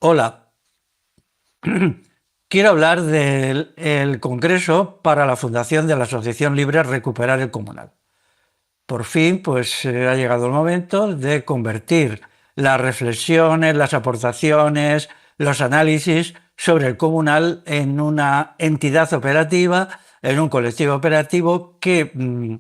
Hola, quiero hablar del el Congreso para la Fundación de la Asociación Libre Recuperar el Comunal. Por fin, pues ha llegado el momento de convertir las reflexiones, las aportaciones, los análisis sobre el comunal en una entidad operativa, en un colectivo operativo que,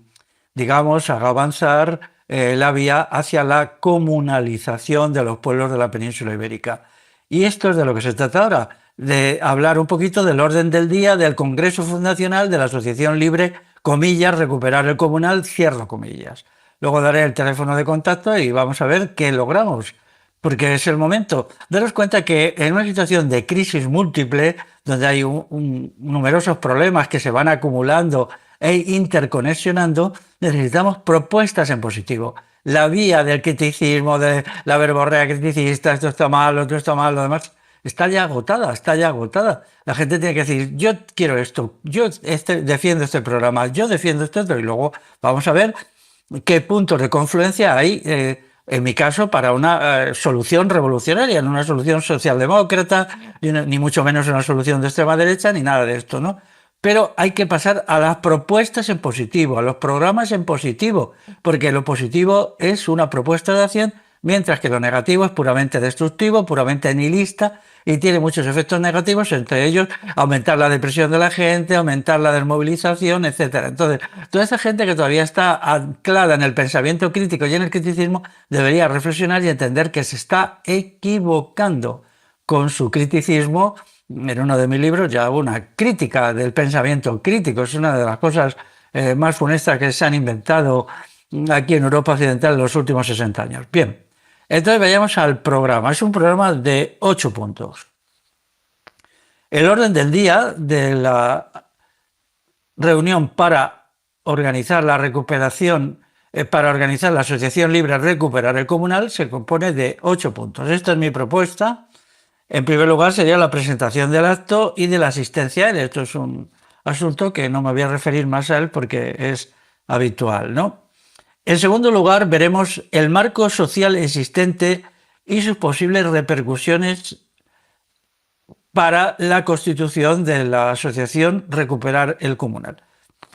digamos, haga avanzar la vía hacia la comunalización de los pueblos de la península ibérica. Y esto es de lo que se trata ahora, de hablar un poquito del orden del día del Congreso Fundacional de la Asociación Libre, comillas, Recuperar el Comunal, cierro comillas. Luego daré el teléfono de contacto y vamos a ver qué logramos, porque es el momento. Daros cuenta que en una situación de crisis múltiple, donde hay numerosos problemas que se van acumulando e interconexionando, necesitamos propuestas en positivo. La vía del criticismo, de la verborrea criticista, esto está mal, otro está mal, lo demás, está ya agotada, está ya agotada. La gente tiene que decir, yo quiero esto, yo defiendo este programa, yo defiendo esto, y luego vamos a ver qué puntos de confluencia hay, en mi caso, para una solución revolucionaria, no una solución socialdemócrata, ni mucho menos una solución de extrema derecha, ni nada de esto, ¿no? Pero hay que pasar a las propuestas en positivo, a los programas en positivo, porque lo positivo es una propuesta de acción, mientras que lo negativo es puramente destructivo, puramente nihilista y tiene muchos efectos negativos, entre ellos aumentar la depresión de la gente, aumentar la desmovilización, etc. Entonces, toda esa gente que todavía está anclada en el pensamiento crítico y en el criticismo debería reflexionar y entender que se está equivocando con su criticismo. En uno de mis libros ya hago una crítica del pensamiento crítico, es una de las cosas más funestas que se han inventado aquí en Europa Occidental en los últimos 60 años. Bien, entonces vayamos al programa. Es un programa de 8 puntos. El orden del día de la reunión para organizar la recuperación, para organizar la Asociación Libre Recuperar el Comunal, se compone de 8 puntos. Esta es mi propuesta. En primer lugar sería la presentación del acto y de la asistencia a él. Esto es un asunto que no me voy a referir más a él porque es habitual, ¿no? En segundo lugar, veremos el marco social existente y sus posibles repercusiones para la constitución de la asociación Recuperar el Comunal.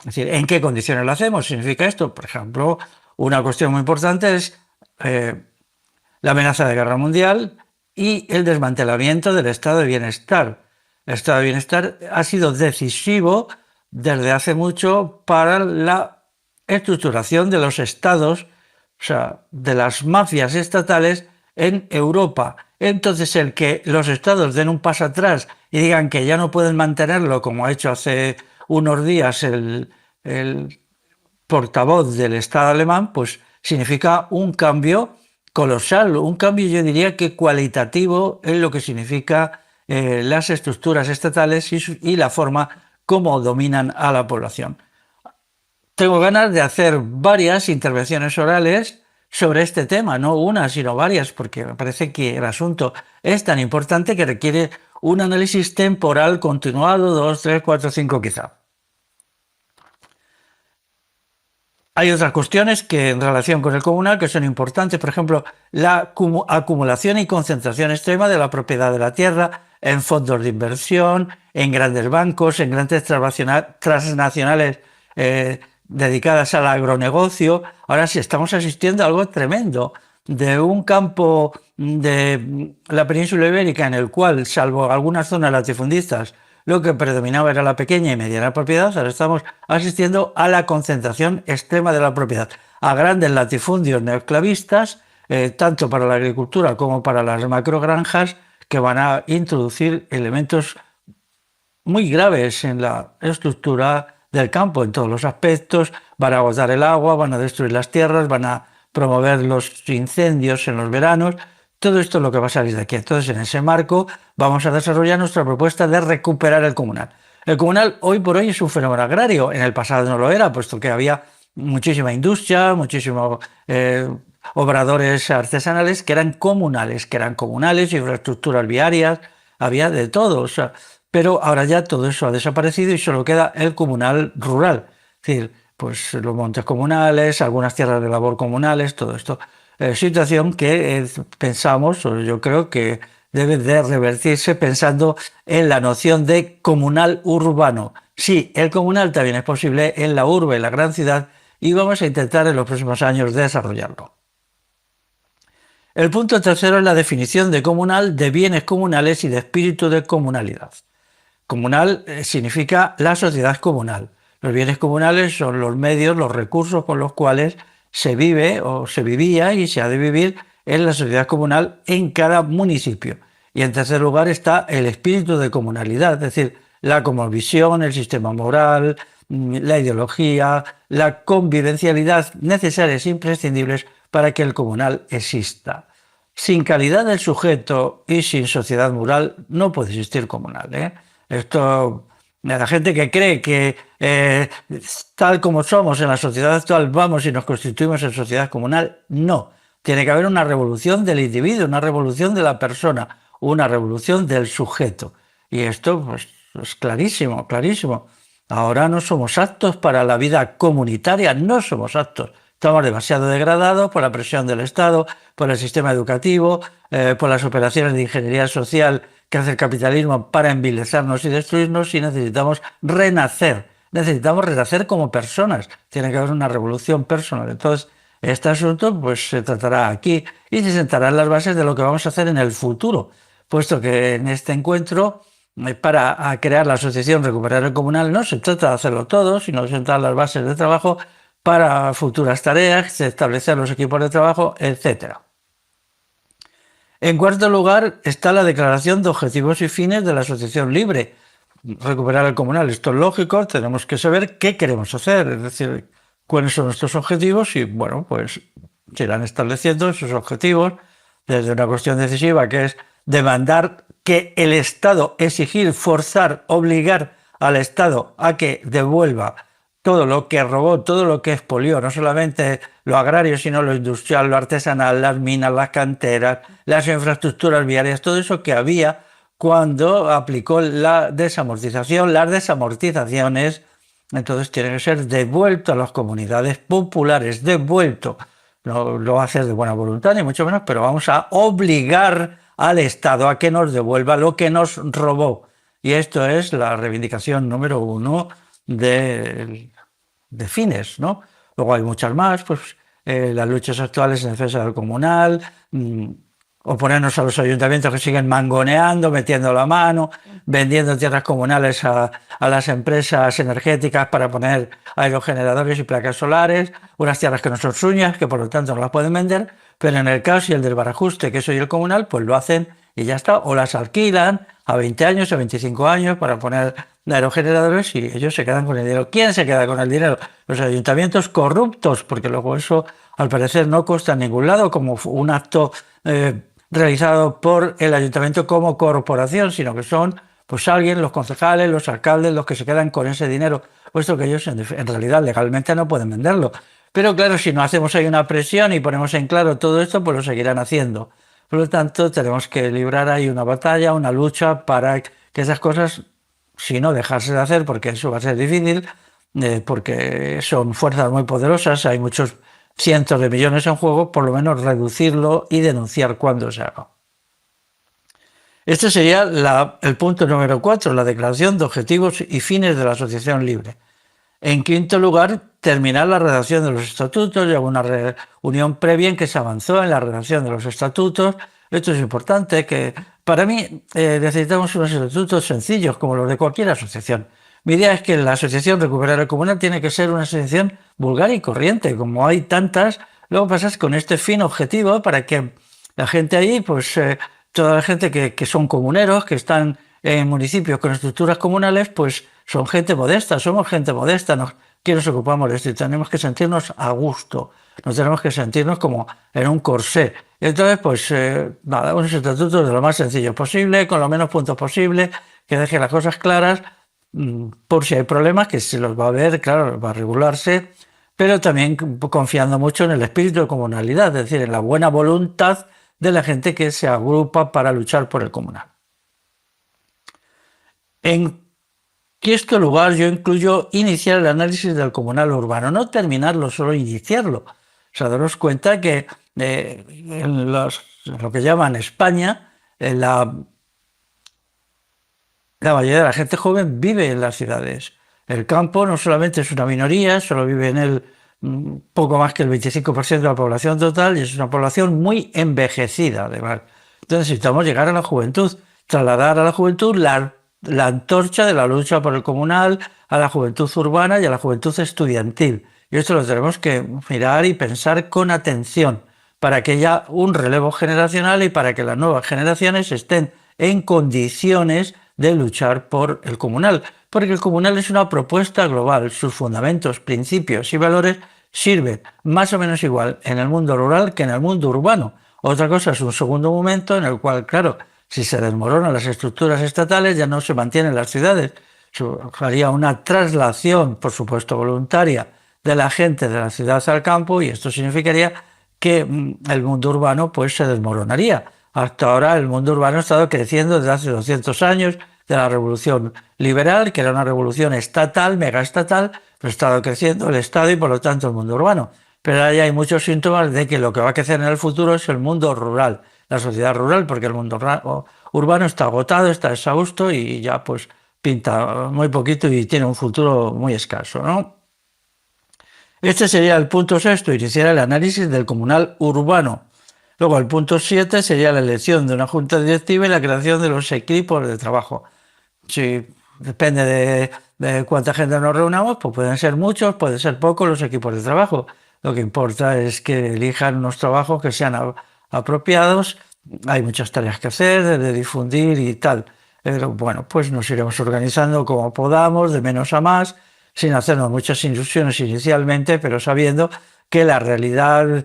Es decir, ¿en qué condiciones lo hacemos? ¿Significa esto? Por ejemplo, una cuestión muy importante es la amenaza de guerra mundial y el desmantelamiento del estado de bienestar. El estado de bienestar ha sido decisivo desde hace mucho para la estructuración de los estados, o sea, de las mafias estatales en Europa. Entonces, el que los estados den un paso atrás y digan que ya no pueden mantenerlo, como ha hecho hace unos días el portavoz del Estado alemán, pues significa un cambio colosal, un cambio yo diría que cualitativo en lo que significa las estructuras estatales y la forma como dominan a la población. Tengo ganas de hacer varias intervenciones orales sobre este tema, no una, sino varias, porque me parece que el asunto es tan importante que requiere un análisis temporal continuado, 2, 3, 4, 5 quizá. Hay otras cuestiones que en relación con el comunal que son importantes, por ejemplo, la acumulación y concentración extrema de la propiedad de la tierra en fondos de inversión, en grandes bancos, en grandes transnacionales dedicadas al agronegocio. Ahora sí estamos asistiendo a algo tremendo, de un campo de la península ibérica en el cual, salvo algunas zonas latifundistas, lo que predominaba era la pequeña y mediana propiedad. Ahora estamos asistiendo a la concentración extrema de la propiedad, a grandes latifundios neoesclavistas, tanto para la agricultura como para las macrogranjas, que van a introducir elementos muy graves en la estructura del campo, en todos los aspectos. Van a agotar el agua, van a destruir las tierras, van a promover los incendios en los veranos. Todo esto es lo que va a salir de aquí. Entonces, en ese marco, vamos a desarrollar nuestra propuesta de recuperar el comunal. El comunal hoy por hoy es un fenómeno agrario. En el pasado no lo era, puesto que había muchísima industria, muchísimos obradores artesanales que eran comunales, infraestructuras viarias, había de todo. O sea, pero ahora ya todo eso ha desaparecido y solo queda el comunal rural. Es decir, pues los montes comunales, algunas tierras de labor comunales, todo esto. Situación que pensamos, o yo creo que debe de revertirse pensando en la noción de comunal urbano. Sí, el comunal también es posible en la urbe, en la gran ciudad, y vamos a intentar en los próximos años desarrollarlo. El punto tercero es la definición de comunal, de bienes comunales y de espíritu de comunalidad. Comunal significa la sociedad comunal. Los bienes comunales son los medios, los recursos con los cuales se vive o se vivía y se ha de vivir en la sociedad comunal en cada municipio. Y en tercer lugar está el espíritu de comunalidad, es decir, la cosmovisión, el sistema moral, la ideología, la convivencialidad necesarias e imprescindibles para que el comunal exista. Sin calidad del sujeto y sin sociedad moral no puede existir comunal, ¿eh? Esto, la gente que cree que tal como somos en la sociedad actual vamos y nos constituimos en sociedad comunal, no. Tiene que haber una revolución del individuo, una revolución de la persona, una revolución del sujeto. Y esto pues, es clarísimo, clarísimo. Ahora no somos aptos para la vida comunitaria, no somos aptos. Estamos demasiado degradados por la presión del Estado, por el sistema educativo, por las operaciones de ingeniería social que hace el capitalismo para envilezarnos y destruirnos, y necesitamos renacer. Necesitamos renacer como personas. Tiene que haber una revolución personal. Entonces, este asunto pues, se tratará aquí y se sentarán las bases de lo que vamos a hacer en el futuro, puesto que en este encuentro, para crear la asociación Recuperar el Comunal, no se trata de hacerlo todo, sino de sentar las bases de trabajo para futuras tareas, establecer los equipos de trabajo, etc. En cuarto lugar está la declaración de objetivos y fines de la asociación libre. Recuperar el comunal, esto es lógico, tenemos que saber qué queremos hacer, es decir, cuáles son nuestros objetivos y, bueno, pues se irán estableciendo esos objetivos desde una cuestión decisiva que es demandar que el Estado, exigir, forzar, obligar al Estado a que devuelva todo lo que robó, todo lo que expolió, no solamente lo agrario, sino lo industrial, lo artesanal, las minas, las canteras, las infraestructuras viarias, todo eso que había cuando aplicó la desamortización, las desamortizaciones. Entonces tiene que ser devuelto a las comunidades populares, devuelto. No lo va a hacer de buena voluntad, ni mucho menos, pero vamos a obligar al Estado a que nos devuelva lo que nos robó. Y esto es la reivindicación número uno de fines, ¿no? Luego hay muchas más, pues las luchas actuales en defensa del comunal, oponernos a los ayuntamientos que siguen mangoneando, metiendo la mano, vendiendo tierras comunales a las empresas energéticas para poner aerogeneradores y placas solares, unas tierras que no son suyas, que por lo tanto no las pueden vender, pero en el caso y el del barajuste, que soy el comunal, pues lo hacen y ya está, o las alquilan a 20 años, a 25 años para poner aerogeneradores y ellos se quedan con el dinero. ¿Quién se queda con el dinero? Los ayuntamientos corruptos, porque luego eso al parecer no consta en ningún lado como un acto realizado por el ayuntamiento como corporación, sino que son pues alguien, los concejales, los alcaldes, los que se quedan con ese dinero, puesto que ellos en realidad legalmente no pueden venderlo. Pero claro, si no hacemos ahí una presión y ponemos en claro todo esto, pues lo seguirán haciendo. Por lo tanto, tenemos que librar ahí una batalla, una lucha para que esas cosas, si no dejarse de hacer, porque eso va a ser difícil, porque son fuerzas muy poderosas, hay muchos cientos de millones en juego, por lo menos reducirlo y denunciar cuando se haga. Este sería el punto número 4, la declaración de objetivos y fines de la asociación libre. En quinto lugar, terminar la redacción de los estatutos. Llevo una reunión previa en que se avanzó en la redacción de los estatutos. Esto es importante, que para mí necesitamos unos estatutos sencillos, como los de cualquier asociación. Mi idea es que la asociación Recuperar el Comunal tiene que ser una asociación vulgar y corriente, como hay tantas. Luego pasas con este fin objetivo para que la gente ahí, pues toda la gente que son comuneros, que están en municipios con estructuras comunales, pues son gente modesta, somos gente modesta, que nos ocupamos de esto y tenemos que sentirnos a gusto, no tenemos que sentirnos como en un corsé. Entonces, pues nada, unos estatutos de lo más sencillo posible, con los menos puntos posible, que dejen las cosas claras, por si hay problemas, que se los va a ver, claro, va a regularse, pero también confiando mucho en el espíritu de comunalidad, es decir, en la buena voluntad de la gente que se agrupa para luchar por el comunal. En quinto lugar, yo incluyo iniciar el análisis del comunal urbano, no terminarlo, solo iniciarlo. O sea, daros cuenta que en lo que llaman España, la mayoría de la gente joven vive en las ciudades. El campo no solamente es una minoría, solo vive en él poco más que el 25% de la población total y es una población muy envejecida, además. Entonces necesitamos llegar a la juventud, trasladar a la juventud la antorcha de la lucha por el comunal, a la juventud urbana y a la juventud estudiantil. Y esto lo tenemos que mirar y pensar con atención para que haya un relevo generacional y para que las nuevas generaciones estén en condiciones de luchar por el comunal, porque el comunal es una propuesta global, sus fundamentos, principios y valores sirven más o menos igual en el mundo rural que en el mundo urbano. Otra cosa es un segundo momento en el cual, claro, si se desmoronan las estructuras estatales ya no se mantienen las ciudades. Haría una traslación, por supuesto voluntaria, de la gente de la ciudad al campo y esto significaría que el mundo urbano pues se desmoronaría. Hasta ahora el mundo urbano ha estado creciendo desde hace 200 años de la revolución liberal, que era una revolución estatal, megaestatal, pero ha estado creciendo el Estado y por lo tanto el mundo urbano. Pero ahora ya hay muchos síntomas de que lo que va a crecer en el futuro es el mundo rural, la sociedad rural, porque el mundo urbano está agotado, está exhausto y ya pues pinta muy poquito y tiene un futuro muy escaso, ¿no? Este sería el punto sexto, iniciar el análisis del comunal urbano. Luego el punto 7 sería la elección de una junta directiva y la creación de los equipos de trabajo. Si depende de cuánta gente nos reunamos, pues pueden ser muchos, pueden ser pocos los equipos de trabajo. Lo que importa es que elijan unos trabajos que sean apropiados. Hay muchas tareas que hacer, de difundir y tal. Pero bueno, pues nos iremos organizando como podamos, de menos a más, sin hacernos muchas ilusiones inicialmente, pero sabiendo que la realidad,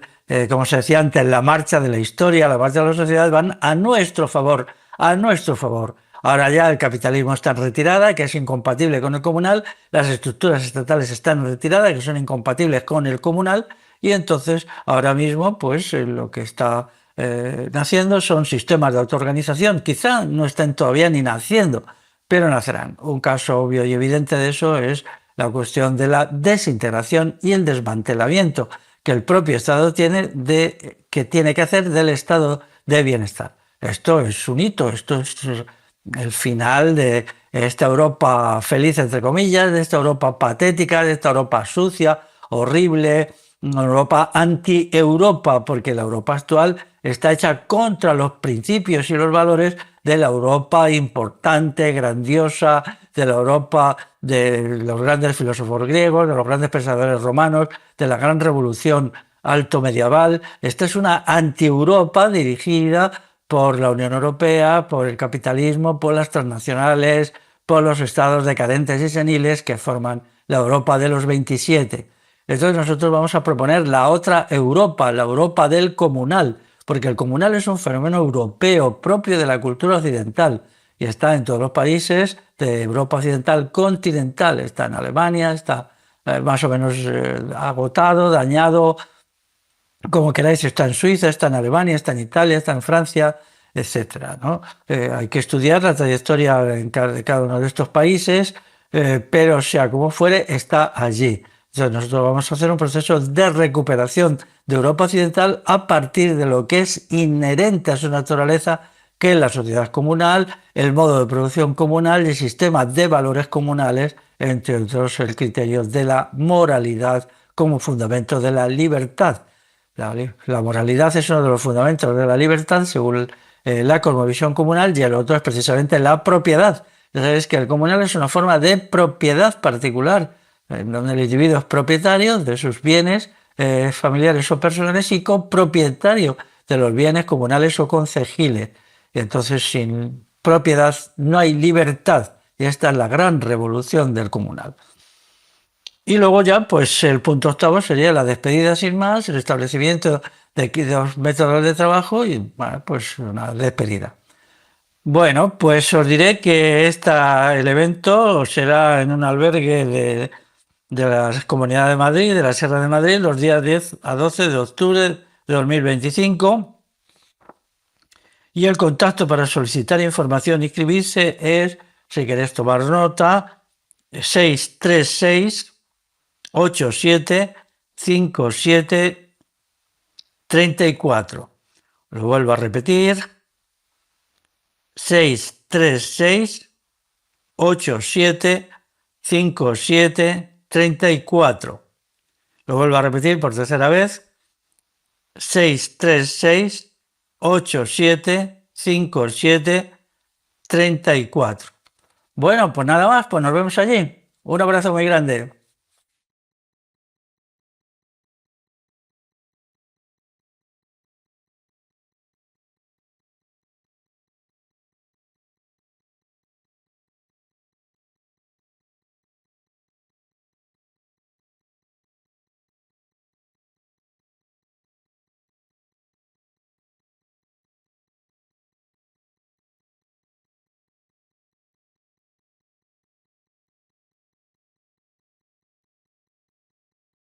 como se decía antes, la marcha de la historia, la marcha de la sociedad van a nuestro favor, a nuestro favor. Ahora ya el capitalismo está en retirada, que es incompatible con el comunal, las estructuras estatales están en retirada, que son incompatibles con el comunal, y entonces ahora mismo pues lo que está naciendo son sistemas de autoorganización, quizá no estén todavía ni naciendo, pero nacerán. Un caso obvio y evidente de eso es la cuestión de la desintegración y el desmantelamiento que el propio Estado tiene que tiene que hacer del estado de bienestar. Esto es un hito, esto es el final de esta Europa feliz, entre comillas, de esta Europa patética, de esta Europa sucia, horrible, una Europa anti-Europa, porque la Europa actual está hecha contra los principios y los valores de la Europa importante, grandiosa, de la Europa de los grandes filósofos griegos, de los grandes pensadores romanos, de la gran revolución alto medieval. Esta es una anti-Europa dirigida por la Unión Europea, por el capitalismo, por las transnacionales, por los estados decadentes y seniles que forman la Europa de los 27. Entonces nosotros vamos a proponer la otra Europa, la Europa del comunal, porque el comunal es un fenómeno europeo propio de la cultura occidental y está en todos los países de Europa occidental continental, está en Alemania, está más o menos agotado, dañado, como queráis, está en Suiza, está en Alemania, está en Italia, está en Francia, etcétera, ¿no? Hay que estudiar la trayectoria de cada uno de estos países, pero sea como fuere, está allí. Entonces nosotros vamos a hacer un proceso de recuperación de Europa Occidental a partir de lo que es inherente a su naturaleza, que es la sociedad comunal, el modo de producción comunal y el sistema de valores comunales, entre otros el criterio de la moralidad como fundamento de la libertad. La moralidad es uno de los fundamentos de la libertad según la cosmovisión comunal y el otro es precisamente la propiedad. Ya sabéis que el comunal es una forma de propiedad particular, donde el individuo es propietario de sus bienes familiares o personales y copropietario de los bienes comunales o concejiles. Y entonces sin propiedad no hay libertad y esta es la gran revolución del comunal. Y luego ya, pues el punto octavo sería la despedida sin más, el establecimiento de dos métodos de trabajo y, bueno, pues una despedida. Bueno, pues os diré que el evento será en un albergue de la Comunidad de Madrid, de la Sierra de Madrid, los días 10 a 12 de octubre de 2025. Y el contacto para solicitar información e inscribirse es, si queréis tomar nota, 636 87 57 34. Lo vuelvo a repetir. 636 87 57 34. Lo vuelvo a repetir por tercera vez. 636 87 57 34. Bueno, pues nada más, pues nos vemos allí. Un abrazo muy grande.